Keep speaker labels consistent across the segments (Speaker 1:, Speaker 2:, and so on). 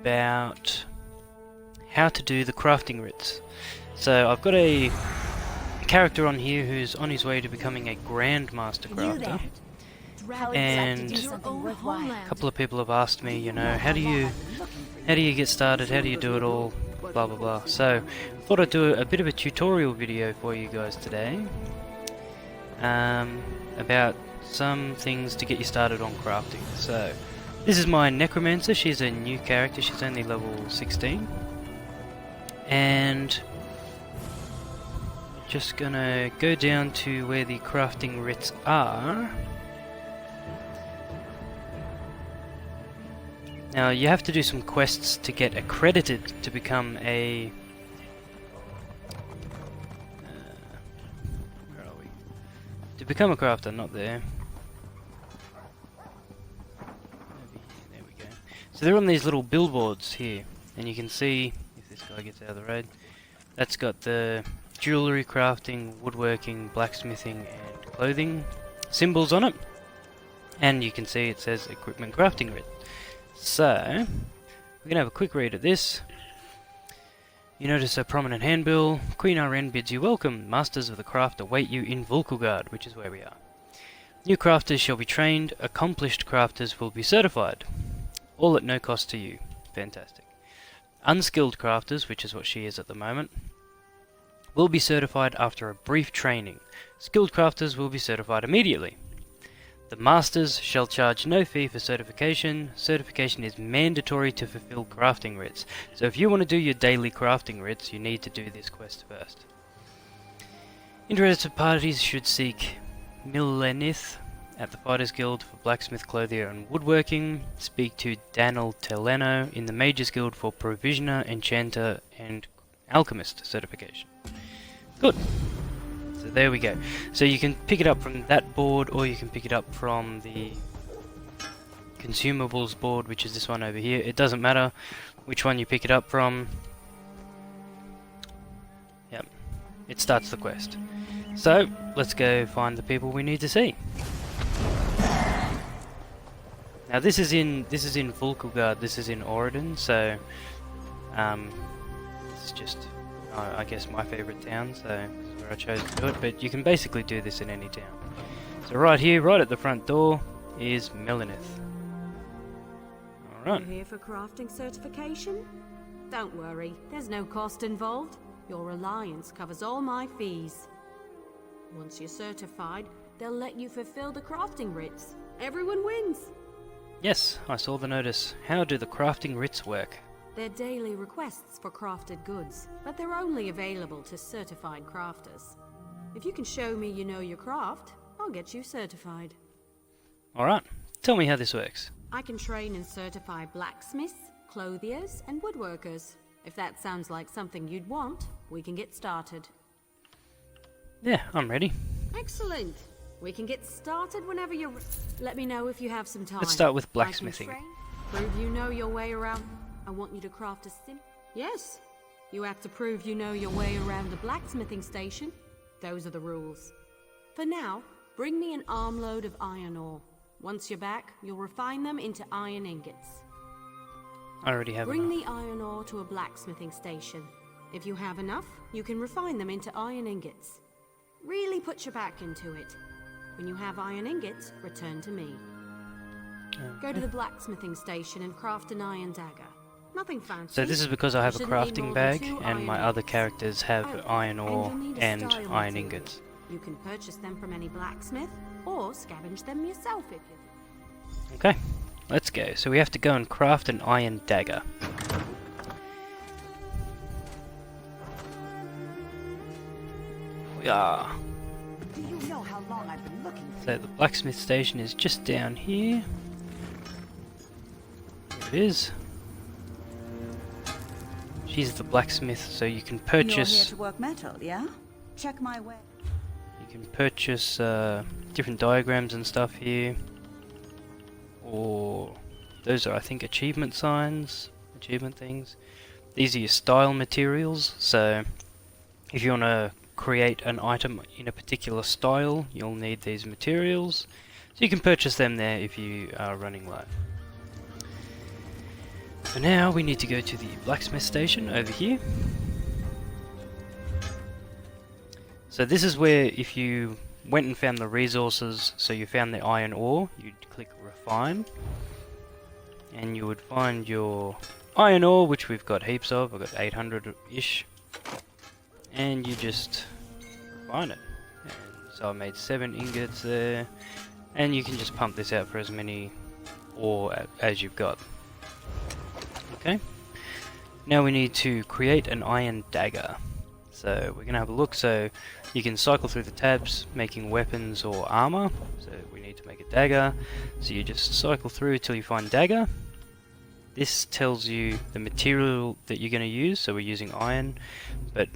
Speaker 1: about how to do the crafting writs. So I've got a character on here who's on his way to becoming a Grandmaster Crafter, and a couple of people have asked me, you know, how do you get started, how do you do it all, blah blah blah. So I thought I'd do a bit of a tutorial video for you guys today about some things to get you started on crafting. So this is my Necromancer. She's a new character, she's only level 16, and just gonna go down to where the crafting writs are. Now you have to do some quests to get accredited to become a where are we? To become a crafter, not there. There we go. So they're on these little billboards here, and you can see, if this guy gets out of the road, that's got the jewellery crafting, woodworking, blacksmithing and clothing symbols on it, and you can see it says equipment crafting writ. So we're going to have a quick read of this. You notice a prominent handbill. Queen RN bids you welcome. Masters of the craft await you in Vulkulgard, which is where we are. New crafters shall be trained. Accomplished crafters will be certified. All at no cost to you. Fantastic. Unskilled crafters, which is what she is at the moment, will be certified after a brief training. Skilled crafters will be certified immediately. The Masters shall charge no fee for certification. Certification is mandatory to fulfill crafting writs. So if you want to do your daily crafting writs, you need to do this quest first. Interested parties should seek Millenith at the Fighters Guild for Blacksmith, Clothier and Woodworking. Speak to Daniel Teleno in the Mages Guild for Provisioner, Enchanter and Alchemist certification. Good. So there we go. So you can pick it up from that board, or you can pick it up from the consumables board, which is this one over here. It doesn't matter which one you pick it up from. Yep, it starts the quest. So let's go find the people we need to see. Now this is in Vulkulgard. This is in Oregon. So it's just I guess my favourite town. So where I chose to do it, but you can basically do this in any town. So right here, right at the front door, is Melanith. Alright.
Speaker 2: You here for crafting certification? Don't worry, there's no cost involved. Your alliance covers all my fees. Once you're certified, they'll let you fulfill the crafting writs. Everyone wins!
Speaker 1: Yes, I saw the notice. How do the crafting writs work?
Speaker 2: They're daily requests for crafted goods, but they're only available to certified crafters. If you can show me you know your craft, I'll get you certified.
Speaker 1: Alright, tell me how this works.
Speaker 2: I can train and certify blacksmiths, clothiers, and woodworkers. If that sounds like something you'd want, we can get started.
Speaker 1: Yeah, I'm ready.
Speaker 2: Excellent! We can get started whenever you're Let me know if you have some time.
Speaker 1: Let's start with blacksmithing.
Speaker 2: Prove you know your way around. I want you to craft a sim. Yes. You have to prove you know your way around a blacksmithing station. Those are the rules. For now, bring me an armload of iron ore. Once you're back, you'll refine them into iron ingots.
Speaker 1: I already have
Speaker 2: Bring
Speaker 1: enough.
Speaker 2: the iron ore to a blacksmithing station. If you have enough, you can refine them into iron ingots. Really put your back into it. When you have iron ingots, return to me.
Speaker 1: Okay.
Speaker 2: Go to the blacksmithing station and craft an iron dagger. Nothing fancy.
Speaker 1: So this is because I have a
Speaker 2: You shouldn't need
Speaker 1: crafting
Speaker 2: more than
Speaker 1: bag,
Speaker 2: 2
Speaker 1: and
Speaker 2: iron
Speaker 1: my other
Speaker 2: ingots.
Speaker 1: characters have iron ore
Speaker 2: and you'll need a
Speaker 1: and
Speaker 2: style
Speaker 1: iron
Speaker 2: material.
Speaker 1: ingots.
Speaker 2: You can purchase them from any blacksmith, or scavenge them yourself if you...
Speaker 1: Okay, let's go. So we have to go and craft an iron dagger. We are.
Speaker 3: Do you know how long I've been looking for
Speaker 1: So the blacksmith station is just down here. There it is. She's the blacksmith, so you can
Speaker 3: You're here
Speaker 1: purchase.
Speaker 3: to work metal, yeah? Check my way.
Speaker 1: You can purchase different diagrams and stuff here, or those are, I think, achievement signs, achievement things. These are your style materials, so if you want to create an item in a particular style, you'll need these materials. So you can purchase them there if you are running low. For now, we need to go to the blacksmith station over here. So this is where, if you went and found the resources, so you found the iron ore, you'd click refine, and you would find your iron ore, which we've got heaps of. I've got 800-ish, and you just refine it. And so I made 7 ingots there, and you can just pump this out for as many ore as you've got. Okay, now we need to create an iron dagger. So we're going to have a look. So you can cycle through the tabs making weapons or armor. So we need to make a dagger. So you just cycle through till you find dagger. This tells you the material that you're going to use. So we're using iron, but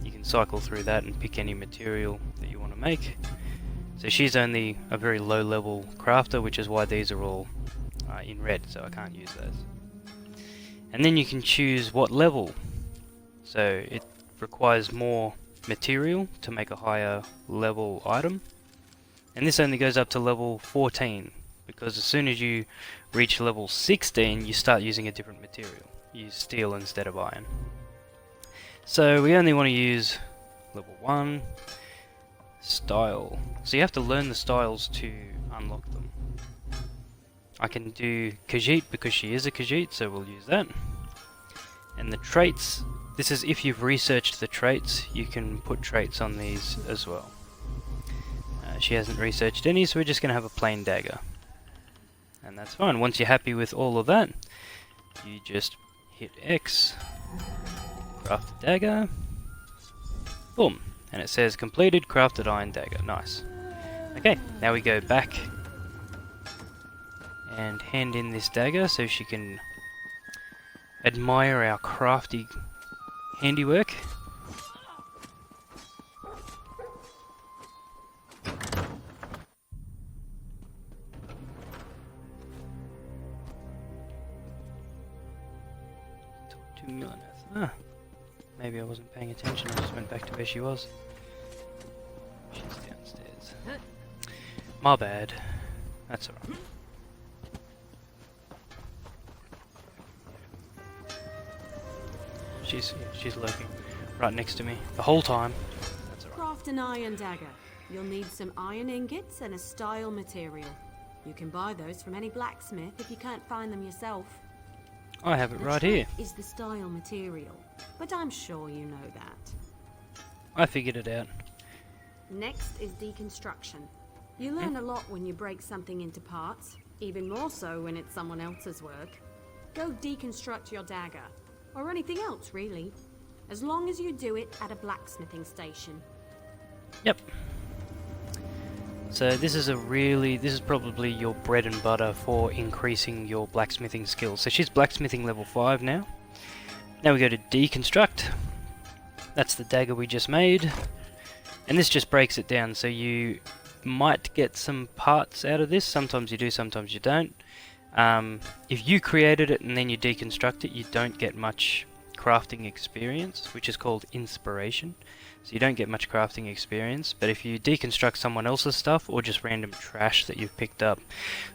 Speaker 1: you can cycle through that and pick any material that you want to make. So she's only a very low level crafter, which is why these are all in red, so I can't use those. And then you can choose what level. So it requires more material to make a higher level item, and this only goes up to level 14, because as soon as you reach level 16 you start using a different material. You use steel instead of iron. So we only want to use level 1 style, so you have to learn the styles to unlock them. I can do Khajiit because she is a Khajiit, so we'll use that. And the traits, this is if you've researched the traits, you can put traits on these as well. She hasn't researched any, so we're just going to have a plain dagger. And that's fine. Once you're happy with all of that, you just hit X, craft the dagger, boom, and it says completed crafted iron dagger. Nice. Okay, now we go back and hand in this dagger so she can admire our crafty handiwork. Took 2 minutes. Ah, maybe I wasn't paying attention. I just went back to where she was. She's downstairs. My bad. That's alright. She's lurking right next to me the whole time. That's alright.
Speaker 2: Craft an iron dagger. You'll need some iron ingots and a style material. You can buy those from any blacksmith if you can't find them yourself.
Speaker 1: I have it right here.
Speaker 2: Is the style material, but I'm sure you know that.
Speaker 1: I figured it out.
Speaker 2: Next is deconstruction. You learn a lot when you break something into parts, even more so when it's someone else's work. Go deconstruct your dagger, or anything else really, as long as you do it at a blacksmithing station.
Speaker 1: Yep. So this is probably your bread and butter for increasing your blacksmithing skills. So she's blacksmithing level 5 now. Now we go to deconstruct. That's the dagger we just made. And this just breaks it down, so you might get some parts out of this. Sometimes you do, sometimes you don't. If you created it and then you deconstruct it, you don't get much crafting experience, which is called inspiration. So you don't get much crafting experience, but if you deconstruct someone else's stuff or just random trash that you've picked up,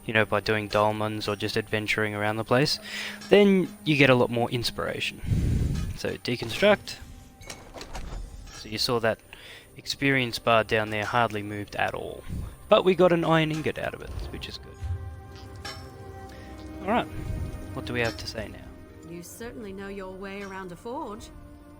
Speaker 1: you know, by doing dolmens or just adventuring around the place, then you get a lot more inspiration. So deconstruct. So you saw that experience bar down there hardly moved at all, but we got an iron ingot out of it, which is good. Alright, what do we have to say now?
Speaker 2: You certainly know your way around a forge.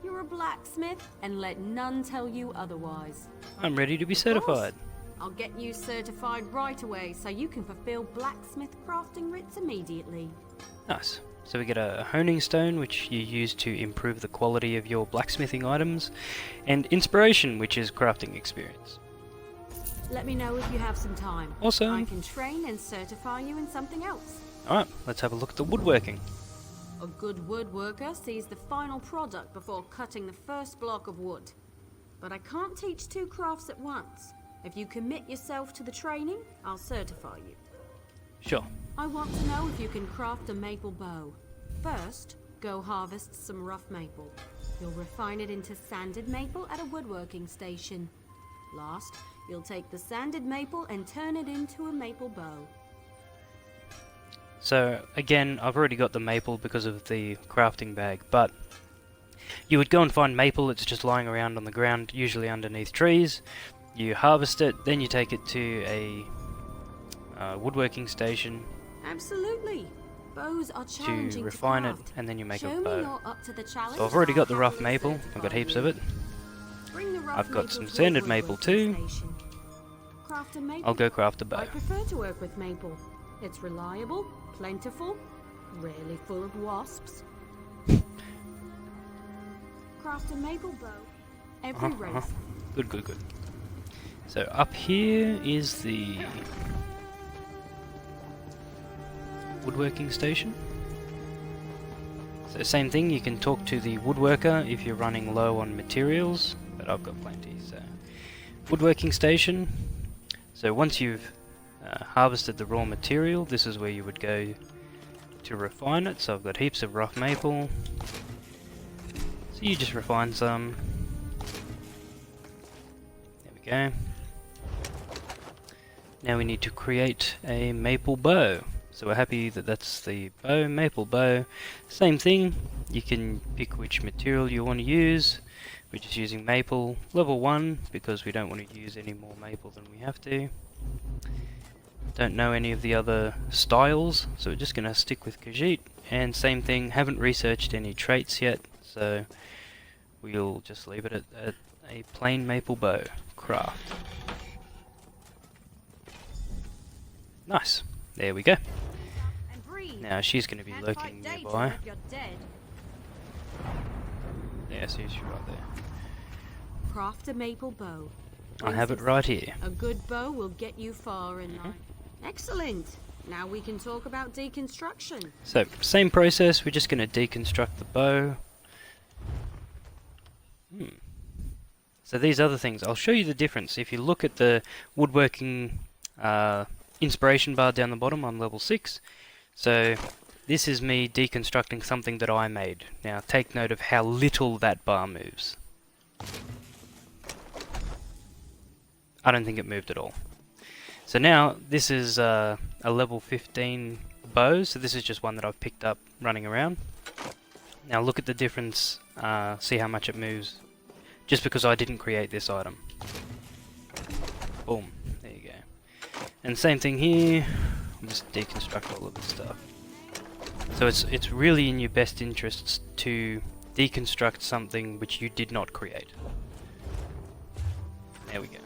Speaker 2: You're a blacksmith, and let none tell you otherwise.
Speaker 1: I'm ready to be certified.
Speaker 2: I'll get you certified right away so you can fulfill blacksmith crafting writs immediately.
Speaker 1: Nice. So we get a honing stone, which you use to improve the quality of your blacksmithing items, and inspiration, which is crafting experience.
Speaker 2: Let me know if you have some time.
Speaker 1: Awesome.
Speaker 2: I can train and certify you in something else.
Speaker 1: Alright, let's have a look at the woodworking.
Speaker 2: A good woodworker sees the final product before cutting the first block of wood. But I can't teach 2 crafts at once. If you commit yourself to the training, I'll certify you.
Speaker 1: Sure.
Speaker 2: I want to know if you can craft a maple bow. First, go harvest some rough maple. You'll refine it into sanded maple at a woodworking station. Last, you'll take the sanded maple and turn it into a maple bow.
Speaker 1: So again, I've already got the maple because of the crafting bag, but you would go and find maple. It's just lying around on the ground, usually underneath trees. You harvest it, then you take it to a woodworking station
Speaker 2: Absolutely. Bows are
Speaker 1: to
Speaker 2: challenging
Speaker 1: refine it,
Speaker 2: craft.
Speaker 1: and then you make
Speaker 2: Show
Speaker 1: a
Speaker 2: me
Speaker 1: bow.
Speaker 2: you're up to the challenge.
Speaker 1: So I've already got the
Speaker 2: I'll
Speaker 1: rough
Speaker 2: happily
Speaker 1: maple, I've got
Speaker 2: certify
Speaker 1: heaps
Speaker 2: you.
Speaker 1: of it.
Speaker 2: Bring the rough
Speaker 1: I've got
Speaker 2: maple
Speaker 1: some
Speaker 2: to a
Speaker 1: standard maple
Speaker 2: woodworking
Speaker 1: too.
Speaker 2: station. Craft a maple.
Speaker 1: I'll go craft a bow.
Speaker 2: I prefer to work with maple. It's reliable, plentiful, rarely full of wasps. Craft a maple bow. Every race.
Speaker 1: Good, good, good. So up here is the woodworking station. So same thing, you can talk to the woodworker if you're running low on materials, but I've got plenty. So woodworking station. So once you've harvested the raw material, this is where you would go to refine it. So I've got heaps of rough maple. So you just refine some. There we go. Now we need to create a maple bow. So we're happy that that's the bow, maple bow. Same thing, you can pick which material you want to use. We're just using maple, level 1, because we don't want to use any more maple than we have to. Don't know any of the other styles, so we're just going to stick with Khajiit. And same thing, haven't researched any traits yet, so we'll just leave it at a plain maple bow. Craft. Nice. There we go. Now she's going to be lurking nearby. Yeah, see, she's right there.
Speaker 2: Craft a maple bow.
Speaker 1: I have it right here.
Speaker 2: A good bow will get you far in life. Excellent. Now we can talk about deconstruction.
Speaker 1: So, same process, we're just going to deconstruct the bow. So these other things, I'll show you the difference. If you look at the woodworking inspiration bar down the bottom on level 6, so this is me deconstructing something that I made. Now take note of how little that bar moves. I don't think it moved at all. So now this is a level 15 bow, so this is just one that I've picked up running around. Now look at the difference, see how much it moves, just because I didn't create this item. Boom, there you go. And same thing here, I'll just deconstruct all of this stuff. So it's really in your best interests to deconstruct something which you did not create. There we go.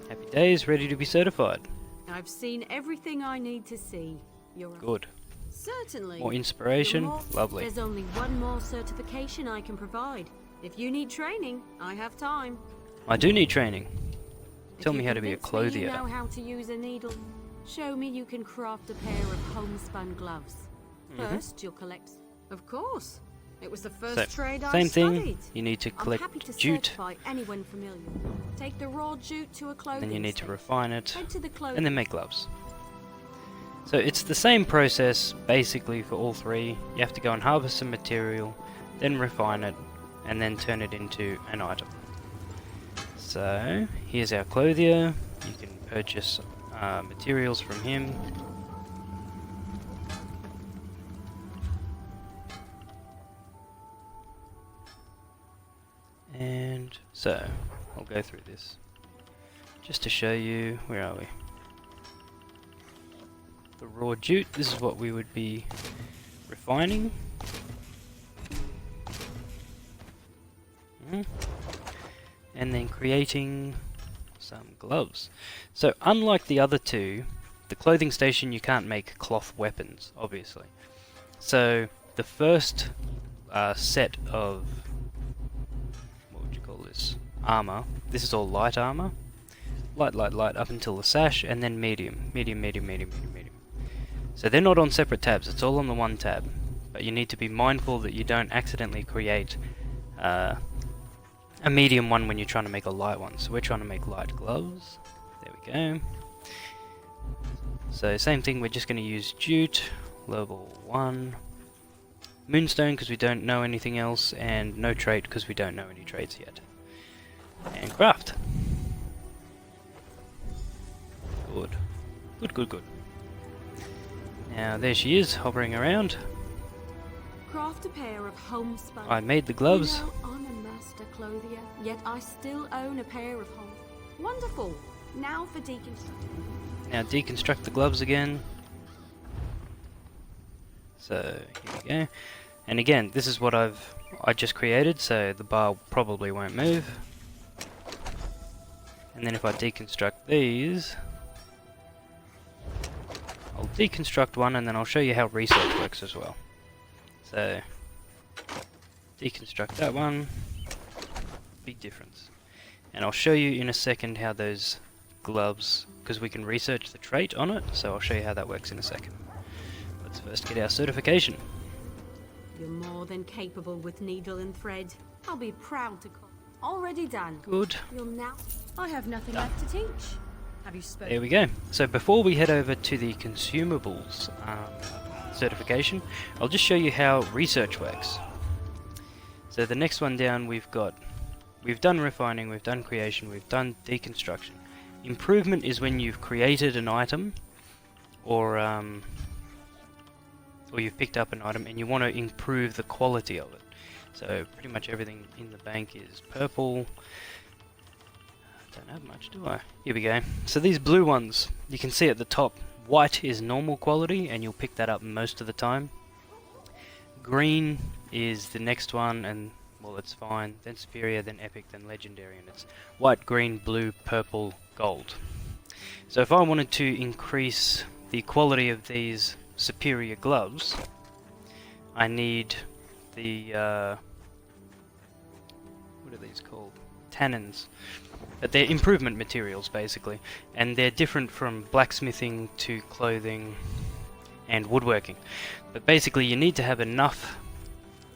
Speaker 1: Happy days, ready to be certified.
Speaker 2: I've seen everything I need to see. You're
Speaker 1: Good.
Speaker 2: Certainly.
Speaker 1: More inspiration, lovely.
Speaker 2: There's only one more certification I can provide. If you need training, I have time.
Speaker 1: I do need training.
Speaker 2: If
Speaker 1: Tell
Speaker 2: you
Speaker 1: me how to be a
Speaker 2: convince me
Speaker 1: clothier.
Speaker 2: You know how to use a needle. Show me you can craft a pair of homespun gloves. First, you'll collect. Of course. It was the first trade I
Speaker 1: same
Speaker 2: studied.
Speaker 1: thing, you need to
Speaker 2: I'm happy
Speaker 1: collect
Speaker 2: to
Speaker 1: jute,
Speaker 2: certify anyone familiar. Take the raw jute to a clothing
Speaker 1: then you need to
Speaker 2: store.
Speaker 1: refine it,
Speaker 2: Head to the clothing.
Speaker 1: and then make gloves. So it's the same process basically for all three. You have to go and harvest some material, then refine it, and then turn it into an item. So here's our clothier. You can purchase materials from him. And so I'll go through this just to show you, where are we? The raw jute, this is what we would be refining. And then creating some gloves. So unlike the other two, the clothing station you can't make cloth weapons, obviously. So the first set of, what would you call this, armor, this is all light armor. Light, light, light, up until the sash, and then medium. Medium, medium, medium, medium, medium. So they're not on separate tabs, it's all on the one tab. But you need to be mindful that you don't accidentally create a medium one when you're trying to make a light one. So we're trying to make light gloves. There we go. So same thing, we're just going to use jute, level 1. Moonstone because we don't know anything else, and no trait because we don't know any traits yet. And craft. Good. Good, good, good. Now there she is, hovering around.
Speaker 2: Craft a pair of homespun.
Speaker 1: I made the gloves.
Speaker 2: You know, I'm a master clothier, yet I still own a pair of home. Wonderful. Now for deconstruction.
Speaker 1: Now deconstruct the gloves again. So here we go. And again, this is what I just created, so the bar probably won't move. And then if I deconstruct these, I'll deconstruct one and then I'll show you how research works as well. So deconstruct that one, big difference. And I'll show you in a second how those gloves, because we can research the trait on it, so I'll show you how that works in a second. Let's first get our certification.
Speaker 2: You're more than capable with needle and thread. I'll be proud to call. Already done.
Speaker 1: Good.
Speaker 2: You'll now. I have nothing left to teach. Have you spoken?
Speaker 1: There we go. So before we head over to the consumables certification, I'll just show you how research works. So the next one down, we've done refining, we've done creation, we've done deconstruction. Improvement is when you've created an item, or you've picked up an item and you want to improve the quality of it. So pretty much everything in the bank is purple. Don't have much, do I? Here we go. So these blue ones, you can see at the top, white is normal quality and you'll pick that up most of the time. Green is the next one, and well, it's fine. Then superior, then epic, then legendary, and it's white, green, blue, purple, gold. So if I wanted to increase the quality of these superior gloves, I need the what are these called? Tannins. But they're improvement materials basically, and they're different from blacksmithing to clothing and woodworking. But basically you need to have enough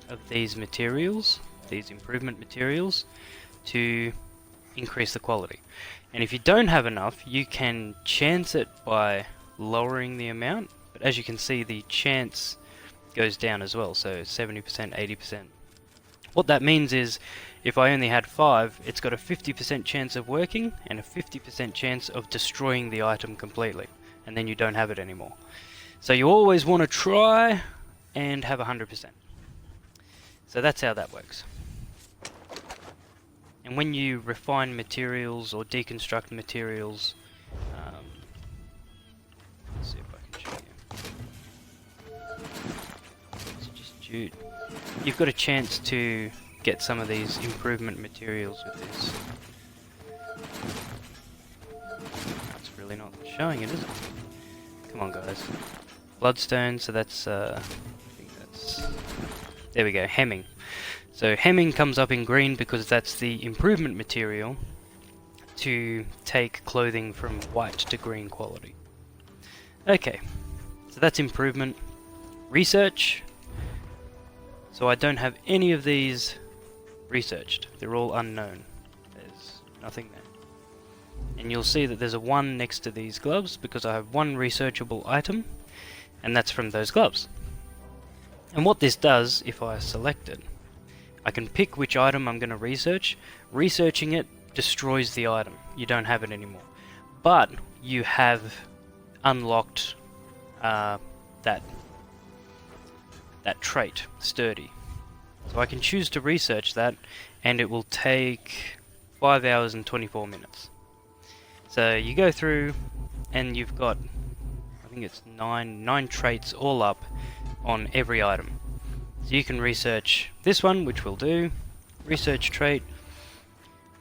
Speaker 1: of these materials, these improvement materials, to increase the quality. And if you don't have enough, you can chance it by lowering the amount, but as you can see the chance goes down as well, so 70%, 80%. What that means is if I only had 5, it's got a 50% chance of working and a 50% chance of destroying the item completely, and then you don't have it anymore. So you always want to try and have 100%. So that's how that works. And when you refine materials or deconstruct materials, let's see if I can show you. You've got a chance to get some of these improvement materials with this. That's really not showing it, is it? Come on, guys. Bloodstone, so that's, I think that's, there we go, hemming. So hemming comes up in green because that's the improvement material to take clothing from white to green quality. Okay, so that's improvement. Research. So I don't have any of these researched. They're all unknown. There's nothing there. And you'll see that there's a 1 next to these gloves because I have 1 researchable item, and that's from those gloves. And what this does, if I select it, I can pick which item I'm going to research. Researching it destroys the item. You don't have it anymore. But you have unlocked that trait, sturdy. So I can choose to research that, and it will take 5 hours and 24 minutes. So you go through, and you've got, I think it's 9 traits all up on every item. So you can research this one, which will do. Research trait.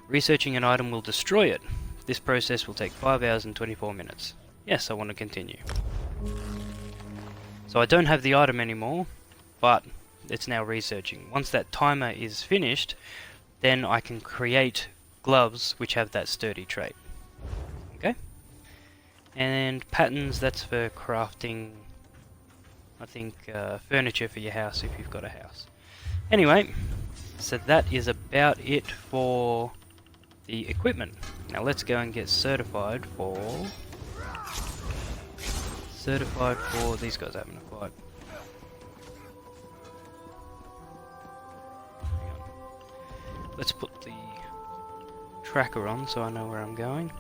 Speaker 1: Researching an item will destroy it. This process will take 5 hours and 24 minutes. Yes, I want to continue. So I don't have the item anymore, but it's now researching. Once that timer is finished, then I can create gloves which have that sturdy trait. Okay? And patterns, that's for crafting, I think, furniture for your house if you've got a house. Anyway, so that is about it for the equipment. Now let's go and get certified for these guys having a fight. Hang on. Let's put the tracker on so I know where I'm going.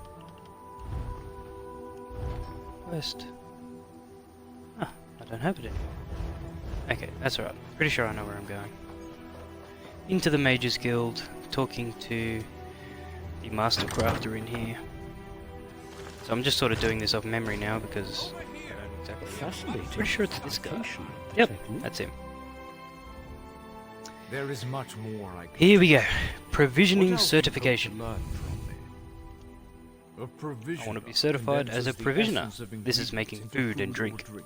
Speaker 1: West. Ah, don't have it anymore. Okay, that's alright. Pretty sure I know where I'm going. Into the Mages Guild, talking to the Master Crafter in here. So I'm just sort of doing this off memory now because I don't exactly.
Speaker 4: Fascinating.
Speaker 1: Pretty sure it's this guy.
Speaker 4: application of the
Speaker 1: Yep,
Speaker 4: technique.
Speaker 1: that's him.
Speaker 5: There is much more I can
Speaker 1: Here we go.
Speaker 5: What
Speaker 1: Provisioning
Speaker 5: else do you hope to
Speaker 1: certification.
Speaker 5: learn from me? A provisioner
Speaker 1: I want to be certified as a
Speaker 5: condenses the
Speaker 1: provisioner.
Speaker 5: essence of
Speaker 1: This is making
Speaker 5: ingredients
Speaker 1: food and
Speaker 5: into
Speaker 1: drink.
Speaker 5: or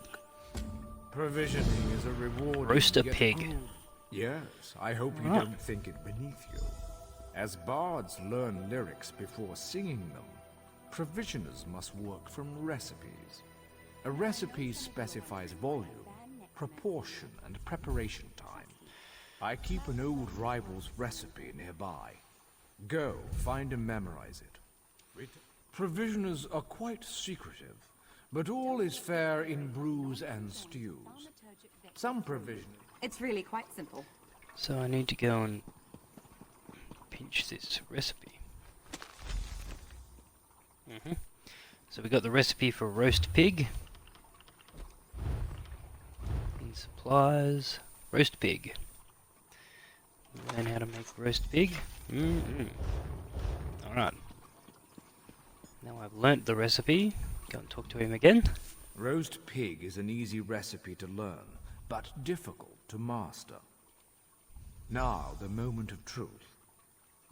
Speaker 5: Provisioning is a reward.
Speaker 1: Roast
Speaker 5: you
Speaker 1: a
Speaker 5: get
Speaker 1: pig.
Speaker 5: accrued. Yes, I hope you
Speaker 1: Ah.
Speaker 5: don't think it beneath you. As bards learn lyrics before singing them, provisioners must work from recipes. A recipe specifies volume, proportion, and preparation time. I keep an old rival's recipe nearby. Go, find and memorize it. Provisioners are quite secretive, but all is fair in brews and stews. Some provisioners...
Speaker 3: It's really quite simple.
Speaker 1: So I need to go and pinch this recipe. So we got the recipe for roast pig. In supplies, roast pig. Learn how to make roast pig. Alright. Now I've learnt the recipe. Go and talk to him again.
Speaker 5: Roast pig is an easy recipe to learn, but difficult to master. Now, the moment of truth.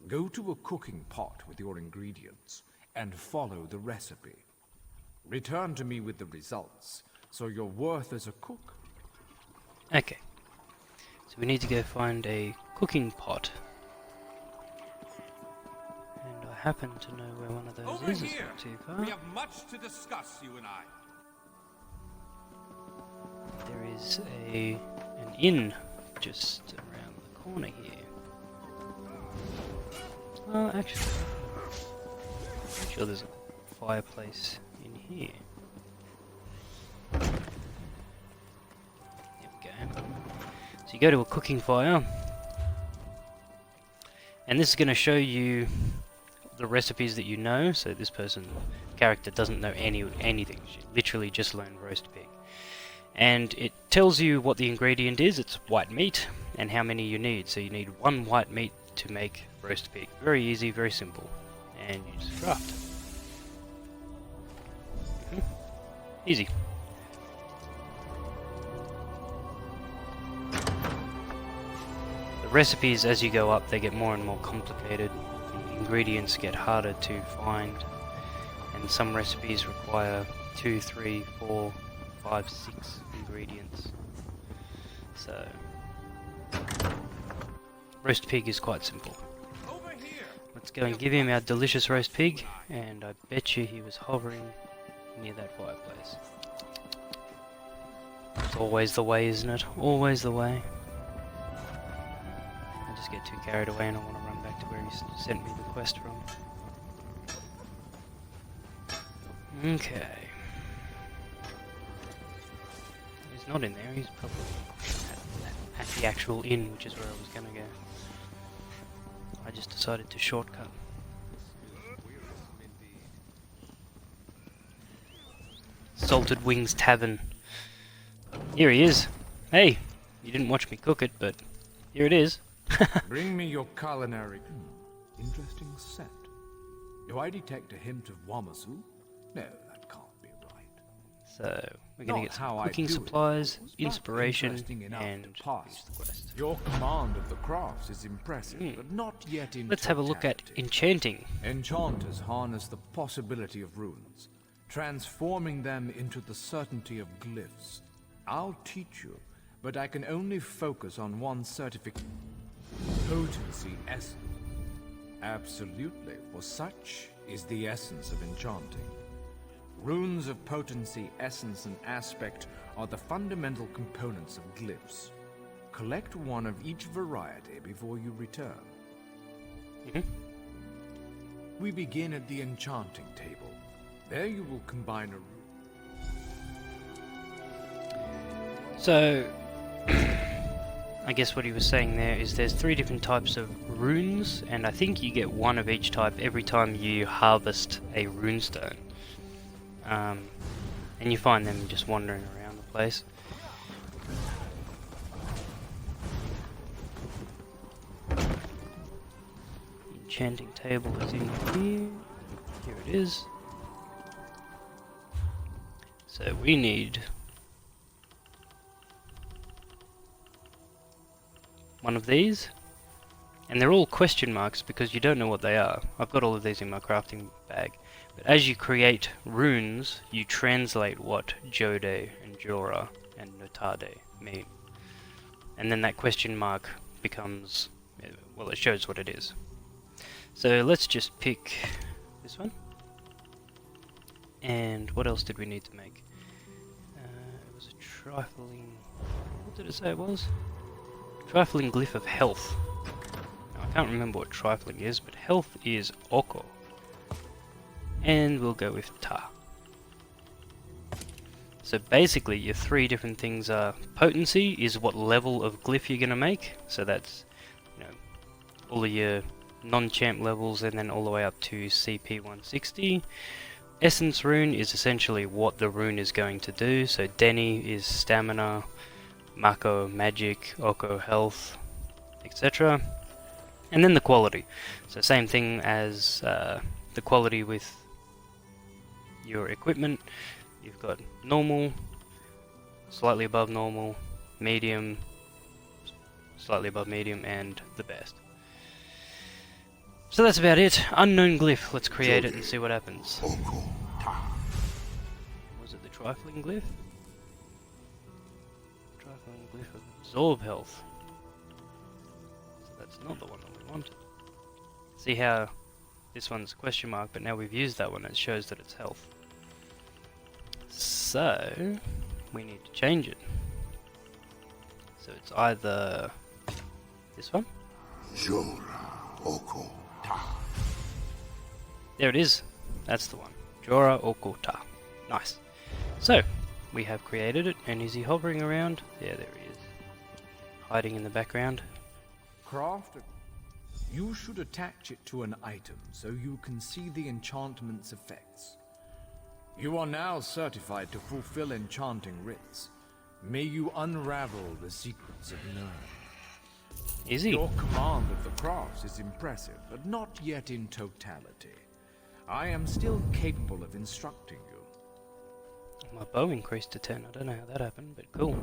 Speaker 5: Go to a cooking pot with your ingredients and follow the recipe. Return to me with the results, so you're worth as a cook.
Speaker 1: Okay. So we need to go find a cooking pot. And I happen to know where one of those
Speaker 6: Over
Speaker 1: is. It's
Speaker 6: here!
Speaker 1: not too far.
Speaker 6: We have much to discuss, you and I.
Speaker 1: There is an inn just around the corner here. Oh, actually, I'm sure there's a fireplace in here. There we go. So you go to a cooking fire, and this is going to show you the recipes that you know. So this character doesn't know anything. She literally just learned roast pig. And it tells you what the ingredient is. It's white meat and how many you need. So you need 1 white meat to make roast pig. Very easy, very simple. And you just craft. Easy. The recipes, as you go up, they get more and more complicated. The ingredients get harder to find. And some recipes require 2, 3, 4, 5, 6 ingredients. So roast pig is quite simple.
Speaker 6: Over here!
Speaker 1: Let's go and give him our delicious roast pig, and I bet you he was hovering near that fireplace. It's always the way, isn't it? Always the way. I just get too carried away and I want to run back to where he sent me the quest from. Okay. He's not in there, he's probably at the actual inn, which is where I was going to go. I just decided to shortcut. Salted Wings Tavern. Here he is. Hey, you didn't watch me cook it, but here it is.
Speaker 5: Bring me your culinary... interesting scent. Do I detect a hint of Wamasu? No, that can't be right.
Speaker 1: So, we're going to
Speaker 5: Not
Speaker 1: get
Speaker 5: how
Speaker 1: some
Speaker 5: I
Speaker 1: cooking
Speaker 5: do it,
Speaker 1: supplies,
Speaker 5: of course, but
Speaker 1: inspiration,
Speaker 5: interesting enough
Speaker 1: and
Speaker 5: to pass.
Speaker 1: finish the quest.
Speaker 5: Your command of the crafts is impressive, but not yet in
Speaker 1: Let's have a look at
Speaker 5: totality.
Speaker 1: enchanting.
Speaker 5: Enchanters harness the possibility of runes, transforming them into the certainty of glyphs. I'll teach you, but I can only focus on one certificate. Potency essence. Absolutely, for such is the essence of enchanting. Runes of potency, essence, and aspect are the fundamental components of glyphs. Collect one of each variety before you return. We begin at the enchanting table. There you will combine a rune.
Speaker 1: So, I guess what he was saying there is there's 3 different types of runes, and I think you get 1 of each type every time you harvest a runestone. And you find them just wandering around the place. enchanting table is in here. Here it is. So we need one of these, and they're all question marks because you don't know what they are. I've got all of these in my crafting bag, but as you create runes, you translate what Jode and Jora and Notade mean, and then that question mark becomes, well, it shows what it is. So let's just pick this one. And what else did we need to make? It was a trifling... what did it say it was? Trifling glyph of health. Now, I can't remember what trifling is, but health is Oko. And we'll go with Ta. So basically your three different things are potency is what level of glyph you're going to make. So that's, you know, all of your non-champ levels and then all the way up to CP 160. Essence rune is essentially what the rune is going to do. So Deni is stamina, Mako magic, Oko health, etc. And then the quality. So same thing as the quality with your equipment. You've got normal, slightly above normal, medium, slightly above medium, and the best. So that's about it. Unknown glyph. Let's create it and see what happens. Was it the trifling glyph? Trifling glyph of absorb health. So that's not the one that we wanted. See how this one's a question mark, but now we've used that one, it shows that it's health. So we need to change it. So it's either this one. There it is. That's the one. Jora Okota. Nice. So, we have created it, and is he hovering around? Yeah, there he is. Hiding in the background.
Speaker 5: Craft. You should attach it to an item so you can see the enchantment's effects. You are now certified to fulfill enchanting writs. May you unravel the secrets of Nirn.
Speaker 1: Is he?
Speaker 5: Your command of the crafts is impressive, but not yet in totality. I am still capable of instructing you.
Speaker 1: My bow increased to 10. I don't know how that happened, but cool.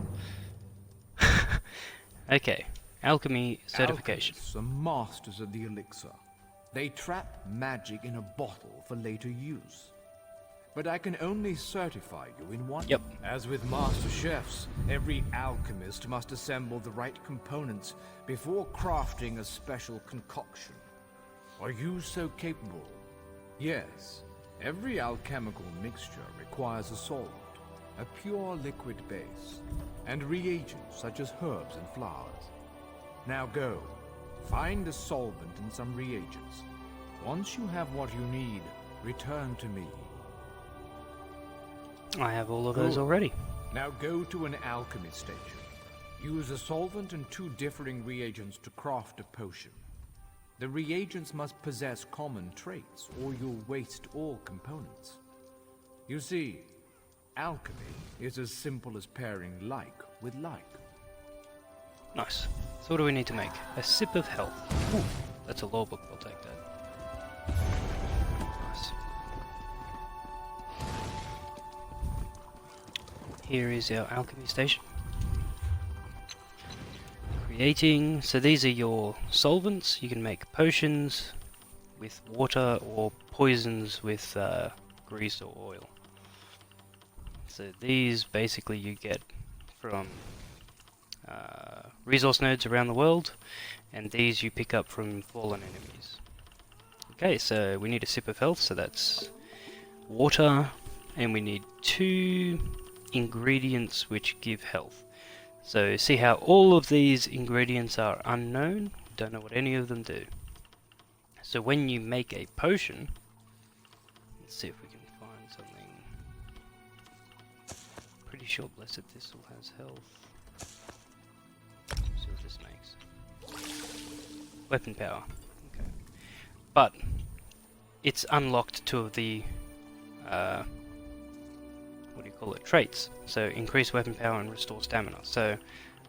Speaker 1: Okay. Alchemy certification.
Speaker 5: Alchemists are masters of the elixir. They trap magic in a bottle for later use. But I can only certify you in one.
Speaker 1: Yep.
Speaker 5: As with master chefs, every alchemist must assemble the right components before crafting a special concoction. Are you so capable? Yes. Every alchemical mixture requires a solvent, a pure liquid base, and reagents such as herbs and flowers. Now go. Find a solvent and some reagents. Once you have what you need, return to me.
Speaker 1: I have all of those already.
Speaker 5: Now go to an alchemy station. Use a solvent and 2 differing reagents to craft a potion. The reagents must possess common traits, or you'll waste all components. You see, alchemy is as simple as pairing like with like.
Speaker 1: Nice. So what do we need to make? A sip of health. Ooh, that's a law book, I'll take that. Nice. Here is our alchemy station. Creating, so these are your solvents. You can make potions with water or poisons with grease or oil. So these basically you get from resource nodes around the world, and these you pick up from fallen enemies. Okay, so we need a sip of health, so that's water, and we need 2 ingredients which give health. So see how all of these ingredients are unknown, don't know what any of them do. So when you make a potion, let's see if we can find something. Pretty sure Blessed Thistle has health. Let's see what this makes. Weapon power. Okay. But it's unlocked 2 of the what do you call it? Traits. So increase weapon power and restore stamina. So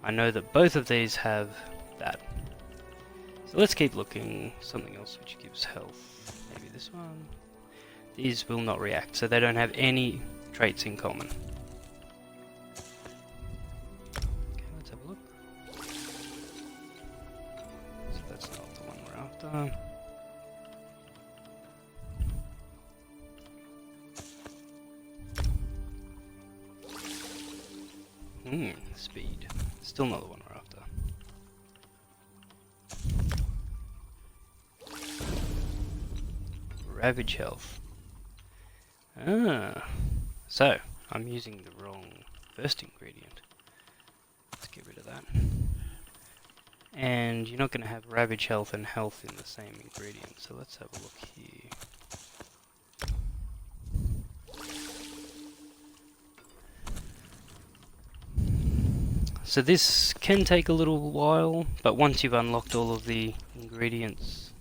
Speaker 1: I know that both of these have that. So let's keep looking. Something else which gives health. Maybe this one. These will not react, so they don't have any traits in common. Okay, let's have a look. So that's not the one we're after. Speed. Still not the one we're after. Ravage health. So I'm using the wrong first ingredient. Let's get rid of that. And you're not going to have ravage health and health in the same ingredient, so let's have a look here. So this can take a little while, but once you've unlocked all of the ingredients,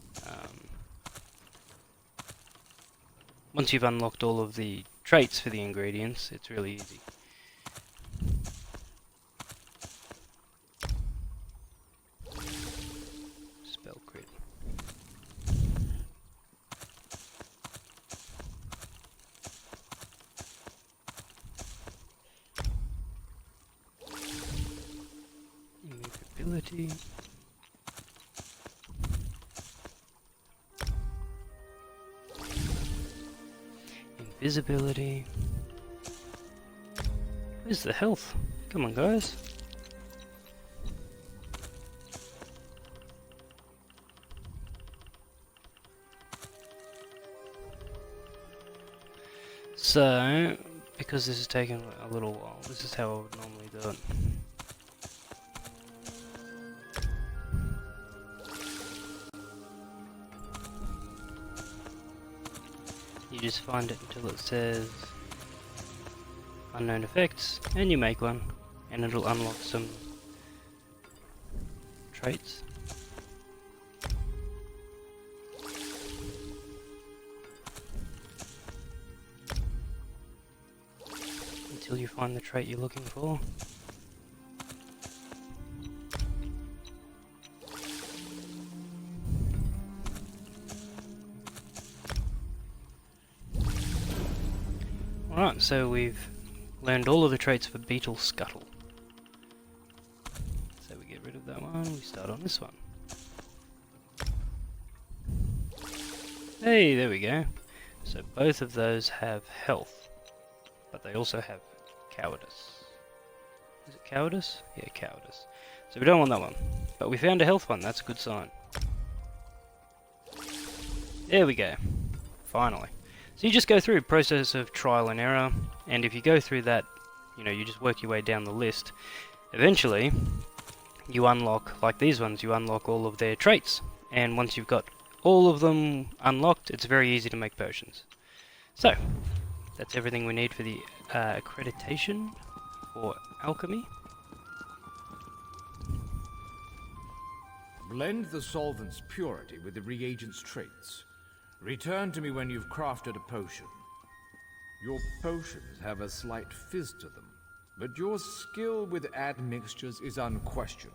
Speaker 1: once you've unlocked all of the traits for the ingredients, it's really easy. Spell crit. Immovability. Invisibility. Where's the health? Come on, guys. So, because this is taking a little while, this is how I would normally do it. You just find it until it says unknown effects, and you make one, and it'll unlock some traits. Until you find the trait you're looking for. Alright, so we've learned all of the traits for Beetle Scuttle. So we get rid of that one, we start on this one. Hey, there we go. So both of those have health, but they also have cowardice. Is it cowardice? Yeah, cowardice. So we don't want that one, but we found a health one, that's a good sign. There we go, finally. So you just go through a process of trial and error, and if you go through that, you know, you just work your way down the list. Eventually, you unlock, like these ones, you unlock all of their traits. And once you've got all of them unlocked, it's very easy to make potions. So, that's everything we need for the accreditation for alchemy.
Speaker 5: Blend the solvent's purity with the reagent's traits. Return to me when you've crafted a potion. Your potions have a slight fizz to them, but your skill with admixtures is unquestioned.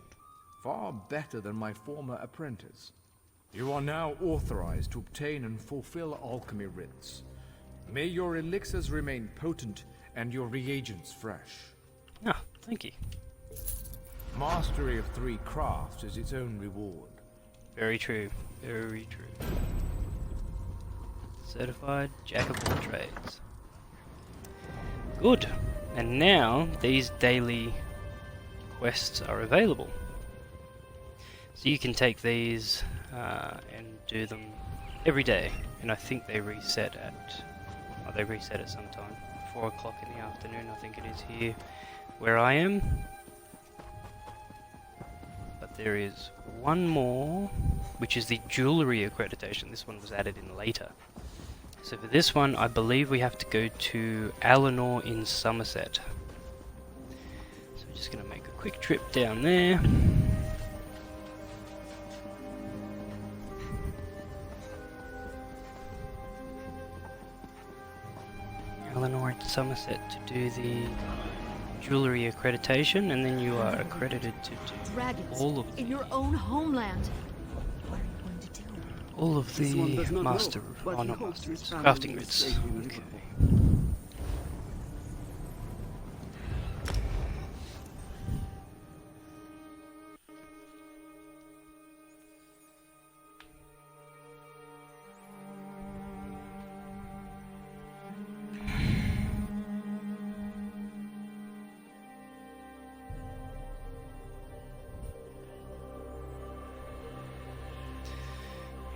Speaker 5: Far better than my former apprentice. You are now authorized to obtain and fulfill alchemy writs. May your elixirs remain potent and your reagents fresh.
Speaker 1: Ah, thank you.
Speaker 5: Mastery of 3 crafts is its own reward.
Speaker 1: Very true, very true. Certified Jack of all trades. Good. And now these daily quests are available. So you can take these and do them every day. And I think they reset at... Oh, they reset at some time. 4 o'clock in the afternoon, I think it is here where I am. But there is one more, which is the jewellery accreditation. This one was added in later. So for this one, I believe we have to go to Eleanor in Somerset. So we're just going to make a quick trip down there. Eleanor in Somerset to do the jewellery accreditation, and then you are accredited to do
Speaker 2: Dragons
Speaker 1: all of
Speaker 2: in
Speaker 1: the
Speaker 2: your own homeland.
Speaker 3: to do.
Speaker 1: all of
Speaker 4: This one
Speaker 1: the
Speaker 4: does not
Speaker 1: master,
Speaker 4: know, but
Speaker 1: oh
Speaker 4: he
Speaker 1: not
Speaker 4: hopes
Speaker 1: master,
Speaker 4: his
Speaker 1: it's
Speaker 4: family
Speaker 1: crafting
Speaker 4: is
Speaker 1: writs.
Speaker 4: safe in
Speaker 1: Okay.
Speaker 4: Liverpool.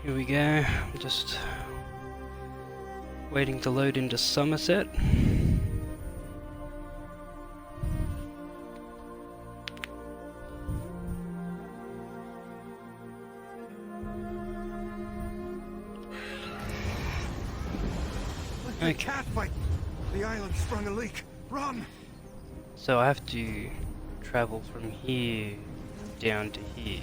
Speaker 1: Here we go, I'm just waiting to load into Somerset.
Speaker 6: The cat fight. The island sprung a leak. Run!
Speaker 1: So I have to travel from here down to here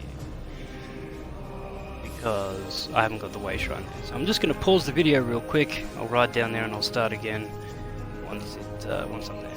Speaker 1: because I haven't got the way shrine there. So I'm just going to pause the video real quick. I'll ride down there and I'll start again once I'm there.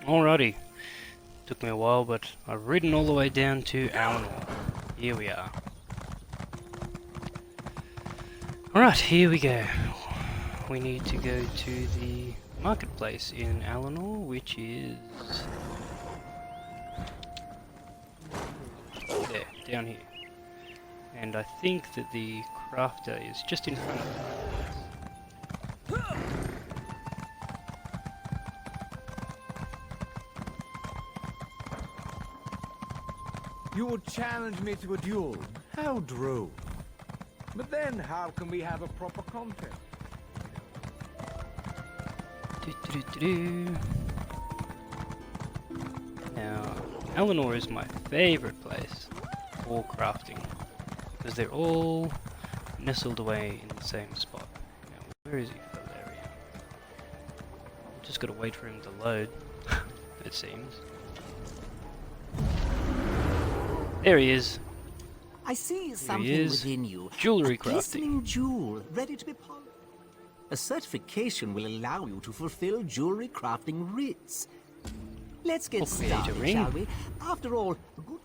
Speaker 1: Alrighty. Took me a while, but I've ridden all the way down to Alanor. Here we are. Alright, here we go. We need to go to the marketplace in Alanor, which is... there, down here. And I think that the crafter is just in front of it.
Speaker 5: You would challenge me to a duel? How droll. But then how can we have a proper contest?
Speaker 1: Now, Alanor is my favourite place for crafting, because they're all nestled away in the same spot. Now, where is he, Belyeomans? Just gotta wait for him to load, it seems. There he is.
Speaker 4: I see
Speaker 1: Here
Speaker 4: something
Speaker 1: he is.
Speaker 4: within you.
Speaker 1: Jewellery
Speaker 4: A
Speaker 1: crafting.
Speaker 4: glistening jewel, ready to be polished. A certification will allow you to fulfill jewelry crafting writs. Let's get
Speaker 1: We'll create a
Speaker 4: started,
Speaker 1: ring.
Speaker 4: shall we? After all, good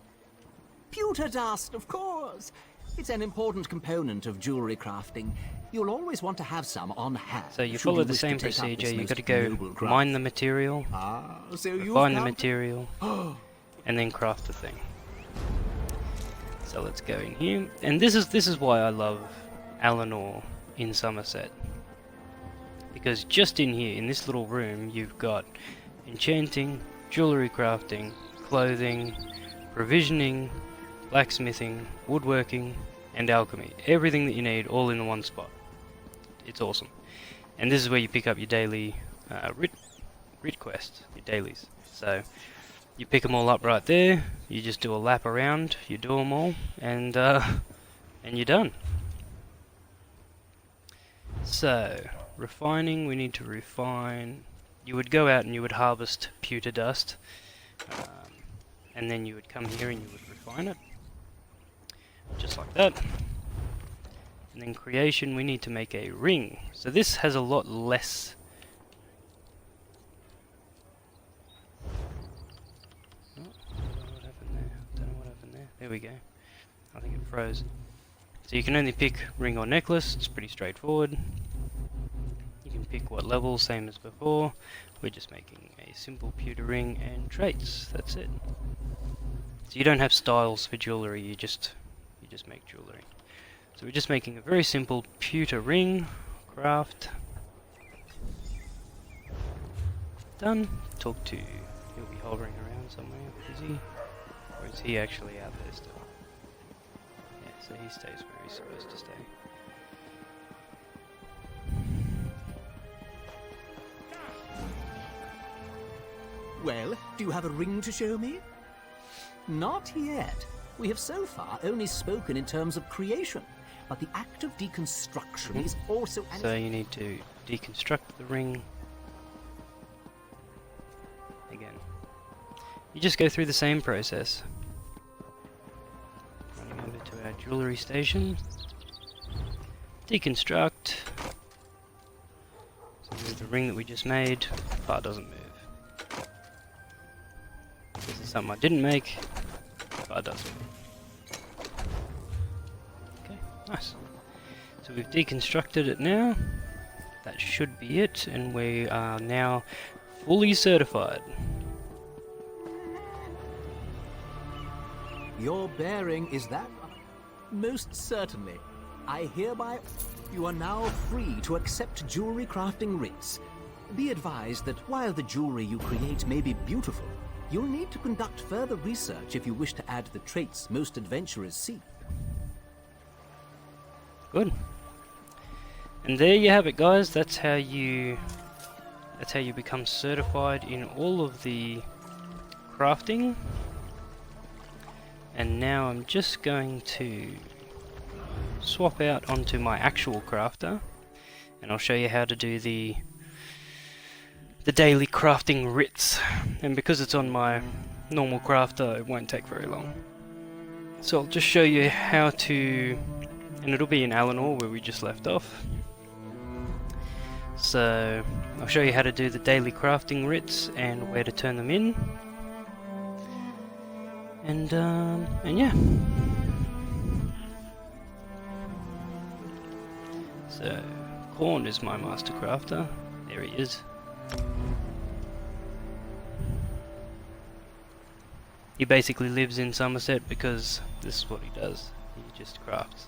Speaker 4: pewter dust, of course. It's an important component of jewelry crafting. You'll always want to have some on hand.
Speaker 1: So you
Speaker 4: should
Speaker 1: follow the
Speaker 4: wish to
Speaker 1: same
Speaker 4: take up
Speaker 1: procedure,
Speaker 4: this
Speaker 1: you've
Speaker 4: most
Speaker 1: got to go
Speaker 4: noble craft.
Speaker 1: mine the material,
Speaker 4: Ah, so you've
Speaker 1: refine the
Speaker 4: come-
Speaker 1: material, and then craft the thing. So let's go in here, and this is why I love Alanor in Somerset, because just in here, in this little room, you've got enchanting, jewellery crafting, clothing, provisioning, blacksmithing, woodworking, and alchemy. Everything that you need, all in one spot. It's awesome. And this is where you pick up your daily writ quests, your dailies. So you pick them all up right there. You just do a lap around. You do them all, and you're done. So refining, we need to refine. You would go out and you would harvest pewter dust, and then you would come here and you would refine it, just like that. And then creation, we need to make a ring. So this has a lot less. Oh, what happened there? Don't know what happened there. There we go. I think it froze. So you can only pick ring or necklace. It's pretty straightforward. You can pick what level, same as before. We're just making a simple pewter ring and traits. That's it. So you don't have styles for jewellery. You just make jewellery. So we're just making a very simple pewter ring, craft. Done. Talk to, he'll be hovering around somewhere, is he? Or is he actually out there still? Yeah, so he stays where he's supposed to stay.
Speaker 4: Well, do you have a ring to show me? Not yet. We have so far only spoken in terms of creation, but the act of deconstruction is also an...
Speaker 1: So you need to deconstruct the ring. Again. You just go through the same process. Running over to our jewellery station. Deconstruct. So move the ring that we just made. Part doesn't move. This is something I didn't make. Part does move. Okay, nice. So we've deconstructed it now. That should be it, and we are now fully certified.
Speaker 4: Your bearing is that? Most certainly. I hereby... You are now free to accept jewelry crafting writs. Be advised that while the jewelry you create may be beautiful, you'll need to conduct further research if you wish to add the traits most adventurers seek.
Speaker 1: Good. And there you have it, guys. That's how you become certified in all of the crafting. And now I'm just going to swap out onto my actual crafter, and I'll show you how to do the daily crafting writs. And because it's on my normal crafter, it won't take very long. So I'll just show you how to, and it'll be in Alanor where we just left off. So I'll show you how to do the daily crafting writs and where to turn them in. And yeah. So Corn is my master crafter. There he is. He basically lives in Somerset because this is what he does. He just crafts.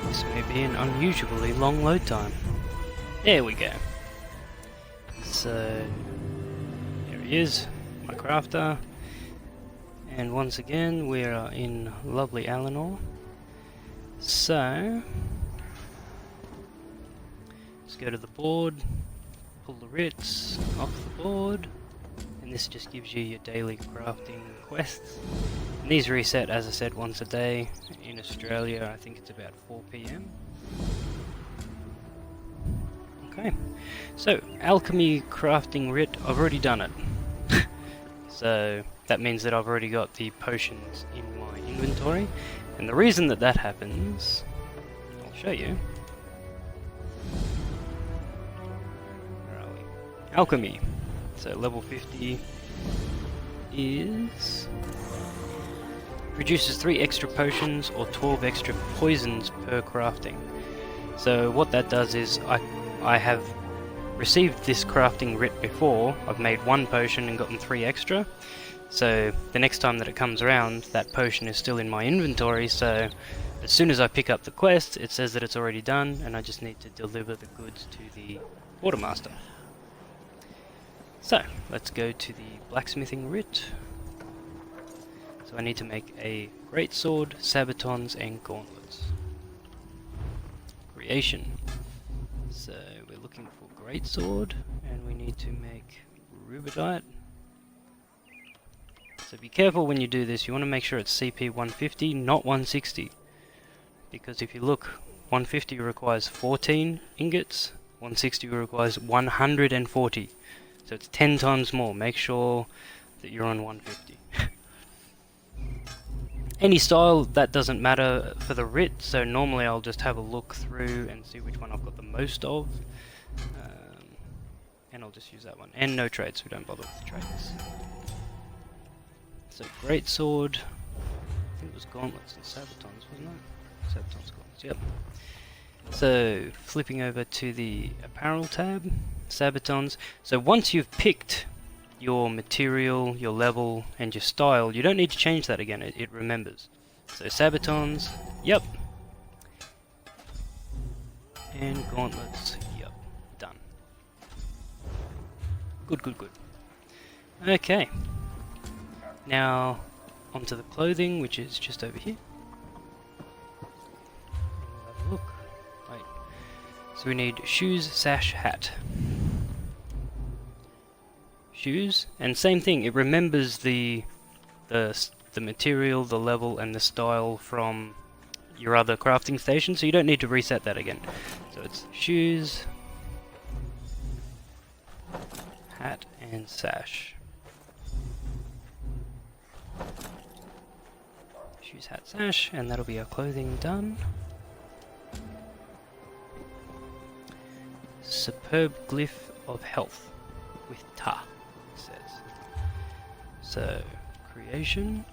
Speaker 1: This may be an unusually long load time. There we go. So, here he is, my crafter. And once again, we are in lovely Alinor. So, let's go to the board, pull the writs off the board, and this just gives you your daily crafting quests. And these reset, as I said, once a day. In Australia, I think it's about 4 PM. Okay, so Alchemy crafting writ, I've already done it. So that means that I've already got the potions in my inventory. And the reason that that happens, I'll show you. Where are we? Alchemy. So level 50 is... produces 3 extra potions or 12 extra poisons per crafting. So what that does is I have received this crafting writ before. I've made 1 potion and gotten 3 extra. So the next time that it comes around, that potion is still in my inventory, so as soon as I pick up the quest, it says that it's already done and I just need to deliver the goods to the quartermaster. So let's go to the blacksmithing writ. So I need to make a greatsword, sabatons, and gauntlets. Creation. So we're looking for greatsword, and we need to make rubidite. So be careful when you do this. You want to make sure it's CP 150, not 160. Because if you look, 150 requires 14 ingots, 160 requires 140. So it's 10 times more. Make sure that you're on 150. Any style, that doesn't matter for the writ, so normally I'll just have a look through and see which one I've got the most of. And I'll just use that one. And no trades, we don't bother with the trades. So greatsword, I think it was gauntlets and sabatons, wasn't it? Sabatons, gauntlets, yep. So flipping over to the apparel tab, sabatons. So once you've picked your material, your level, and your style, you don't need to change that again, it remembers. So sabatons, yep. And gauntlets, yep. Done. Good, good, good. Okay. Now, onto the clothing, which is just over here. We'll have a look. Wait. So we need shoes, sash, hat. Shoes, and same thing, it remembers the material, the level, and the style from your other crafting station, so you don't need to reset that again. So it's shoes, hat, and sash. Shoes, hat, sash, and that'll be our clothing done. Superb glyph of health with ta, it says. So, creation,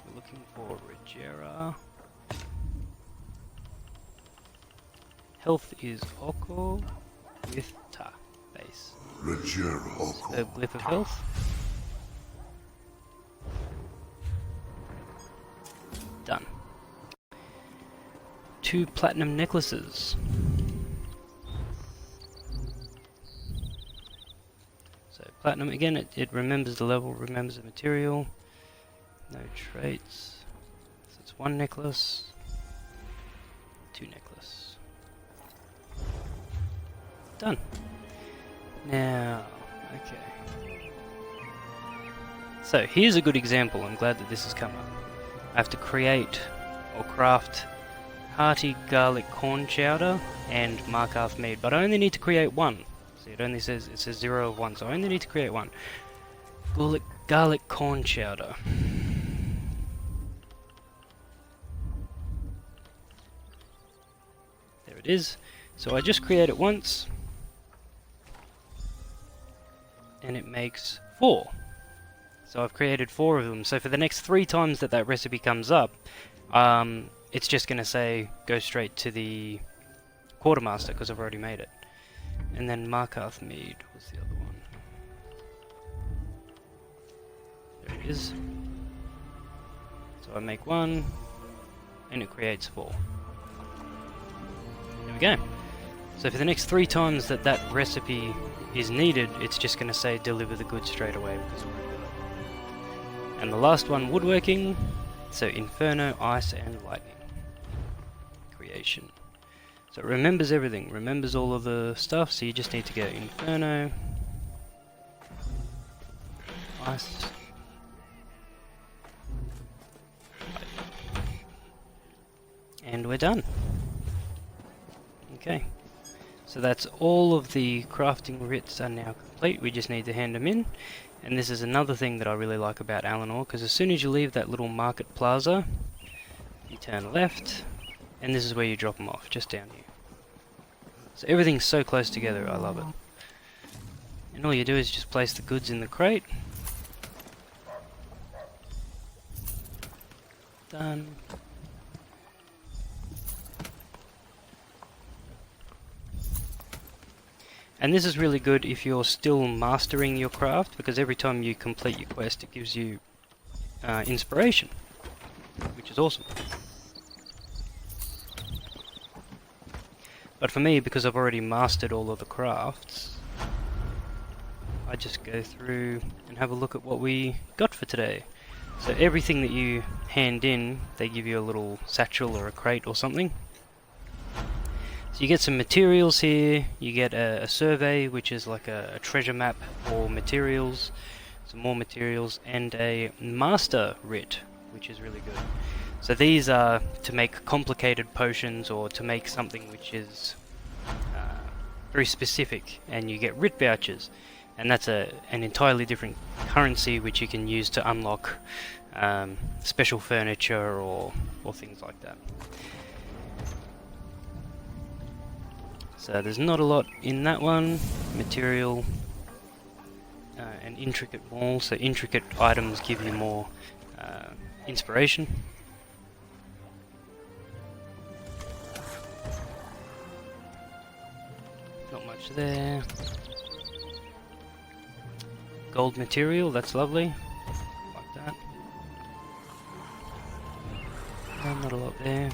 Speaker 1: we're looking for Regera. Health is Oko with ta, base.
Speaker 6: Regera.
Speaker 1: Superb glyph of health. 2 platinum necklaces. So platinum, again, it remembers the level, remembers the material. No traits. So it's 1 necklace, 2 necklace. Done. Now, okay. So here's a good example. I'm glad that this has come up. I have to create or craft hearty garlic corn chowder and Markarth mead, but I only need to create 1. See, it says 0 of 1, so I only need to create 1. Garlic corn chowder. There it is. So I just create it once, and it makes 4. So I've created 4 of them. So for the next 3 times that that recipe comes up, it's just going to say go straight to the quartermaster because I've already made it. And then Markarth mead was the other one. There it is. So I make 1, and it creates 4. There we go. So for the next 3 times that that recipe is needed, it's just going to say deliver the goods straight away because of it. And the last one, woodworking. So Inferno, Ice, and Lightning. Creation. So it remembers everything, remembers all of the stuff, so you just need to go Inferno, Ice, and we're done. Okay, so that's all of the crafting writs are now complete. We just need to hand them in. And this is another thing that I really like about Alanor, because as soon as you leave that little market plaza, you turn left, and this is where you drop them off, just down here. So everything's so close together, I love it. And all you do is just place the goods in the crate. Done. And this is really good if you're still mastering your craft, because every time you complete your quest it gives you inspiration, which is awesome. But for me, because I've already mastered all of the crafts, I just go through and have a look at what we got for today. So everything that you hand in, they give you a little satchel or a crate or something. So you get some materials here, you get a survey, which is like a treasure map for materials, some more materials, and a master writ, which is really good. So these are to make complicated potions or to make something which is very specific, and you get writ vouchers, and that's an entirely different currency which you can use to unlock special furniture or things like that. So there's not a lot in that one. Material, an intricate wall, so intricate items give you more inspiration. Not much there. Gold material, that's lovely. Like that. Not a lot there.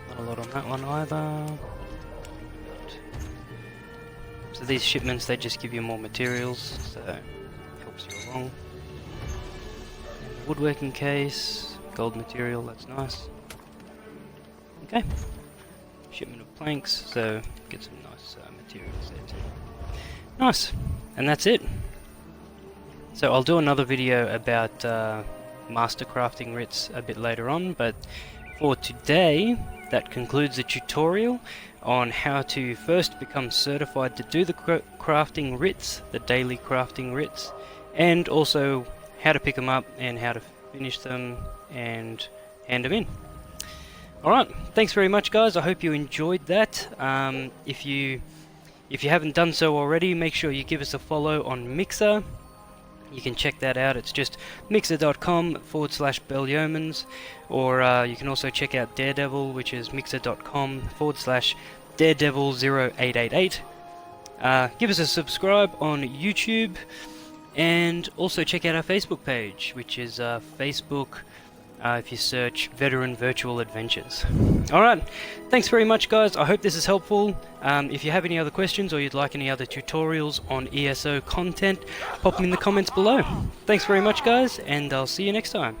Speaker 1: Not a lot on that one either. So these shipments, they just give you more materials, so it helps you along. And the woodworking case, gold material, that's nice. Okay. Shipment of planks, so get some nice materials there too. Nice, and that's it. So I'll do another video about master crafting writs a bit later on, but for today, that concludes the tutorial on how to first become certified to do the crafting writs, the daily crafting writs, and also how to pick them up and how to finish them and hand them in. Alright, thanks very much guys, I hope you enjoyed that. If you haven't done so already, make sure you give us a follow on Mixer. You can check that out, it's just mixer.com/Belyeomans, or you can also check out Daredevil, which is mixer.com/Daredevil0888. Give us a subscribe on YouTube, and also check out our Facebook page, which is Facebook if you search Veteran Virtual Adventures. Alright, thanks very much guys, I hope this is helpful. If you have any other questions or you'd like any other tutorials on ESO content, pop them in the comments below. Thanks very much guys, and I'll see you next time.